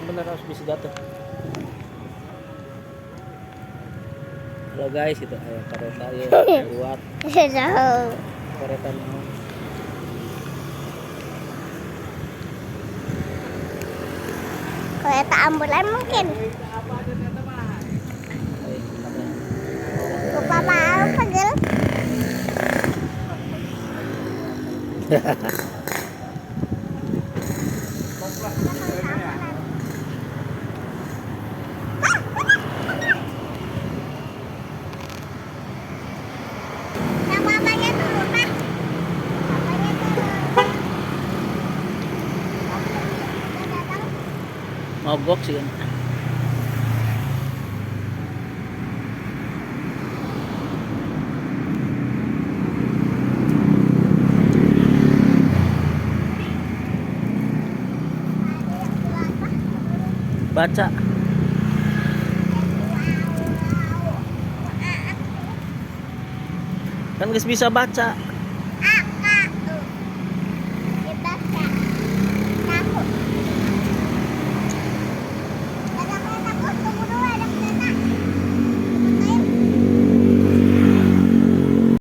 bener harus bisa jatuh. Halo guys, itu ayo kereta ya buat kereta memang. Kereta ambulan mungkin. Lupa mau pegel. Mogok sih kan. Baca. Kan guys bisa baca.